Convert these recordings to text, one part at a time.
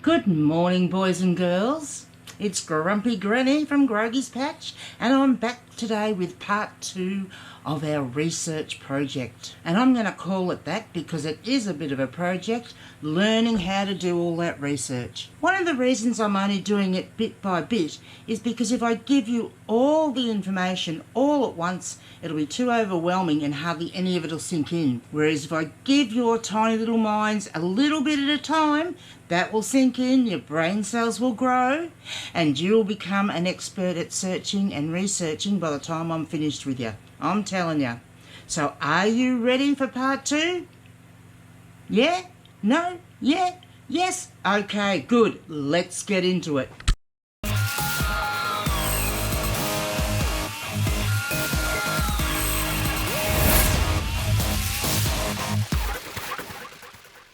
Good morning, boys and girls. It's Grumpy Granny from Groggy's Patch, and I'm back today with part 2 of our research project. And I'm going to call it that because it is a bit of a project, learning how to do all that research. One of the reasons I'm only doing it bit by bit is because if I give you all the information all at once, it'll be too overwhelming and hardly any of it will sink in. Whereas if I give your tiny little minds a little bit at a time, that will sink in, your brain cells will grow, and you'll become an expert at searching and researching by the time I'm finished with you. I'm telling you. So are you ready for part 2? Yeah? No? Yeah? Yes? Okay, good. Let's get into it.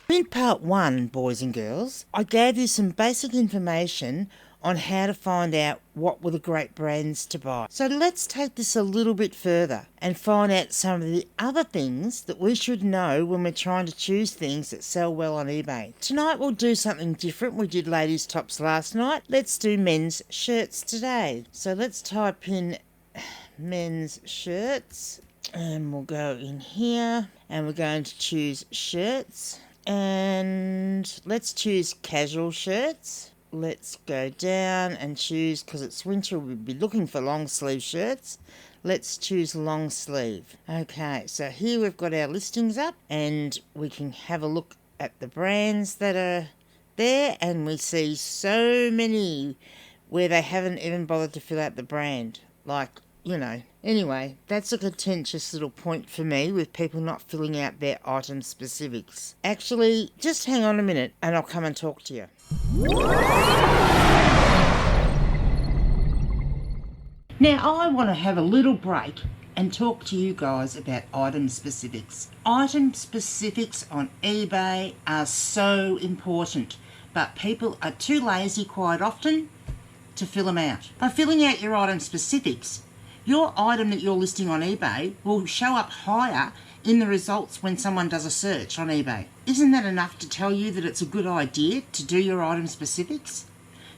In part 1, boys and girls, I gave you some basic information on how to find out what were the great brands to buy. So let's take this a little bit further and find out some of the other things that we should know when we're trying to choose things that sell well on eBay. Tonight we'll do something different. We did ladies' tops last night. Let's do men's shirts today. So let's type in men's shirts and we'll go in here and we're going to choose shirts. And let's choose casual shirts. Let's go down and choose, because it's winter, we'll be looking for long sleeve shirts. Let's choose long sleeve. Okay, so here we've got our listings up and we can have a look at the brands that are there, and we see so many where they haven't even bothered to fill out the brand. Like, you know. Anyway, that's a contentious little point for me with people not filling out their item specifics. Actually, just hang on a minute and I'll come and talk to you. Now, I want to have a little break and talk to you guys about item specifics. Item specifics on eBay are so important, but people are too lazy quite often to fill them out. By filling out your item specifics, your item that you're listing on eBay will show up higher in the results when someone does a search on eBay. Isn't that enough to tell you that it's a good idea to do your item specifics?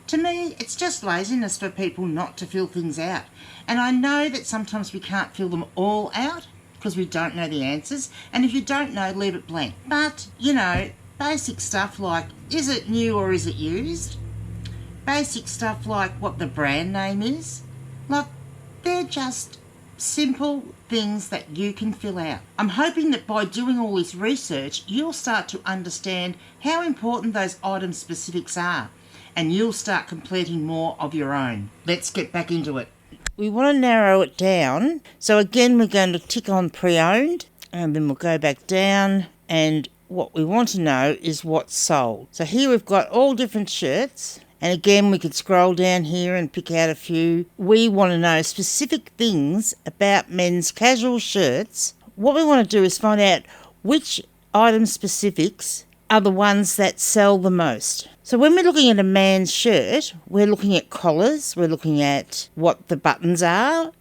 To me, it's just laziness for people not to fill things out. And I know that sometimes we can't fill them all out because we don't know the answers. And if you don't know, leave it blank. But, you know, basic stuff like, is it new or is it used? Basic stuff like what the brand name is. Like, they're just simple things that you can fill out. I'm hoping that by doing all this research, you'll start to understand how important those item specifics are, and you'll start completing more of your own. Let's get back into it. We want to narrow it down. So again, we're going to tick on pre-owned, and then we'll go back down, and what we want to know is what's sold. So here we've got all different shirts. And again, we could scroll down here and pick out a few. We want to know specific things about men's casual shirts. What we want to do is find out which item specifics are the ones that sell the most. So when we're looking at a man's shirt, we're looking at collars, we're looking at what the buttons are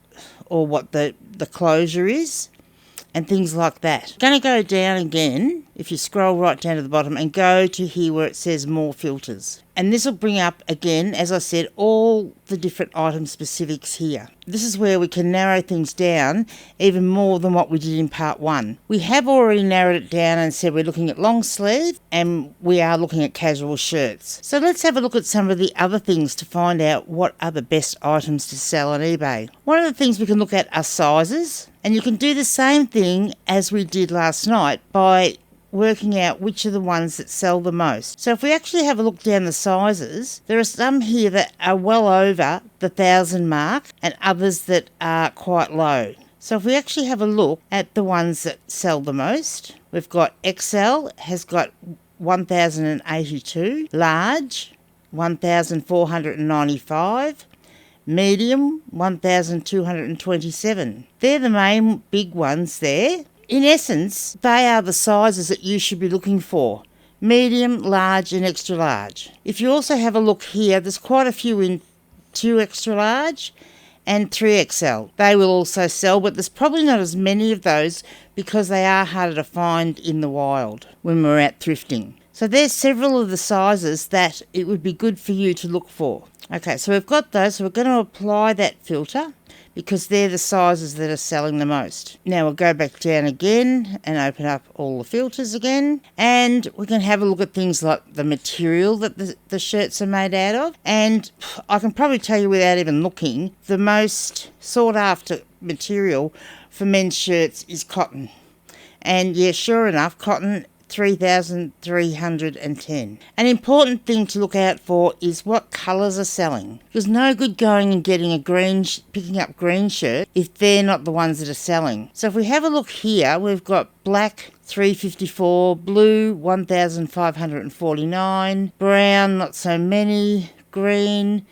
or what the closure is, and things like that. Going to go down again, if you scroll right down to the bottom and go to here where it says more filters. And this will bring up, again, as I said, all the different item specifics here. This is where we can narrow things down even more than what we did in part 1. We have already narrowed it down and said we're looking at long sleeve and we are looking at casual shirts. So let's have a look at some of the other things to find out what are the best items to sell on eBay. One of the things we can look at are sizes, and you can do the same thing as we did last night by working out which are the ones that sell the most. So if we actually have a look down the sizes, there are some here that are well over the 1,000 mark and others that are quite low. So if we actually have a look at the ones that sell the most, we've got XL has got 1,082, large 1,495, medium 1,227. They're the main big ones there. In essence, they are the sizes that you should be looking for: medium, large and extra large. If you also have a look here, there's quite a few in 2 extra large and 3XL. They will also sell, but there's probably not as many of those because they are harder to find in the wild when we're out thrifting. So there's several of the sizes that it would be good for you to look for. Okay, so we've got those, so we're going to apply that filter because they're the sizes that are selling the most. Now we'll go back down again and open up all the filters again, and we can have a look at things like the material that the shirts are made out of. And I can probably tell you without even looking, the most sought after material for men's shirts is cotton. And yeah, sure enough, cotton, 3,310. An important thing to look out for is what colours are selling. There's no good going and getting a picking up green shirt if they're not the ones that are selling. So if we have a look here, we've got black 354, blue 1,549, brown not so many, green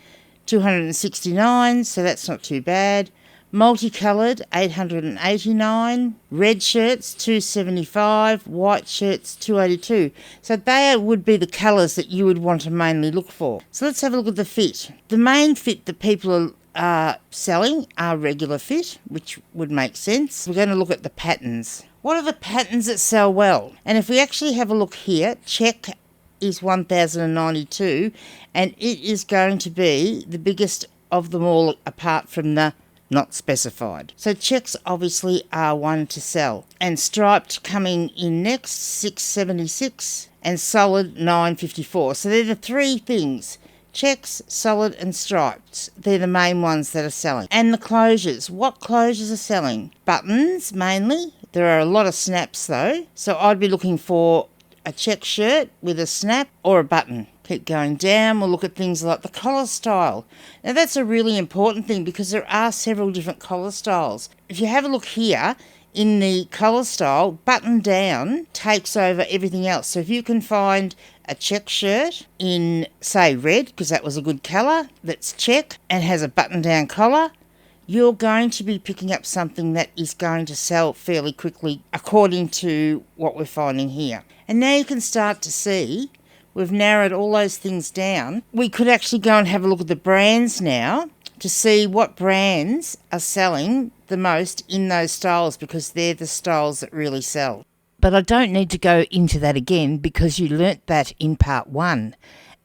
269, so that's not too bad. Multicoloured 889, red shirts 275, white shirts 282. So they would be the colours that you would want to mainly look for. So let's have a look at the fit. The main fit that people are selling are regular fit, which would make sense. We're going to look at the patterns. What are the patterns that sell well? And if we actually have a look here, check is 1,092, and it is going to be the biggest of them all apart from the not specified. So checks obviously are one to sell. And striped coming in next, 676, and solid 954. So they're the three things. Checks, solid and striped. They're the main ones that are selling. And the closures. What closures are selling? Buttons mainly. There are a lot of snaps though. So I'd be looking for a check shirt with a snap or a button. Keep going down, we'll look at things like the collar style. Now that's a really important thing because there are several different collar styles. If you have a look here, in the collar style, button down takes over everything else. So if you can find a check shirt in, say, red, because that was a good colour, that's check and has a button down collar, you're going to be picking up something that is going to sell fairly quickly according to what we're finding here. And now you can start to see we've narrowed all those things down. We could actually go and have a look at the brands now to see what brands are selling the most in those styles because they're the styles that really sell. But I don't need to go into that again because you learnt that in part 1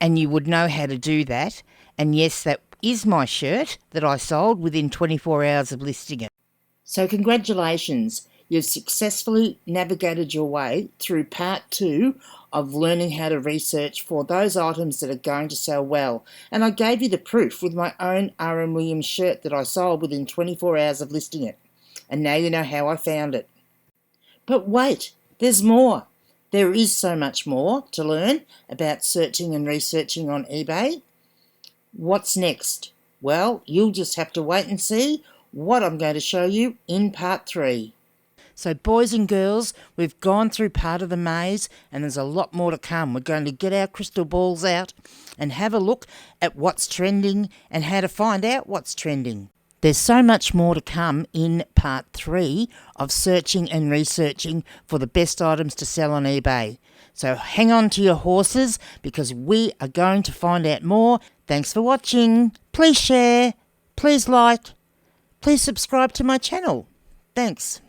and you would know how to do that. And yes, that is my shirt that I sold within 24 hours of listing it. So congratulations. You've successfully navigated your way through part 2 of learning how to research for those items that are going to sell well. And I gave you the proof with my own R.M. Williams shirt that I sold within 24 hours of listing it. And now you know how I found it. But wait, there's more. There is so much more to learn about searching and researching on eBay. What's next? Well, you'll just have to wait and see what I'm going to show you in part 3. So boys and girls, we've gone through part of the maze and there's a lot more to come. We're going to get our crystal balls out and have a look at what's trending and how to find out what's trending. There's so much more to come in part 3 of searching and researching for the best items to sell on eBay. So hang on to your horses because we are going to find out more. Thanks for watching. Please share, please like, please subscribe to my channel. Thanks.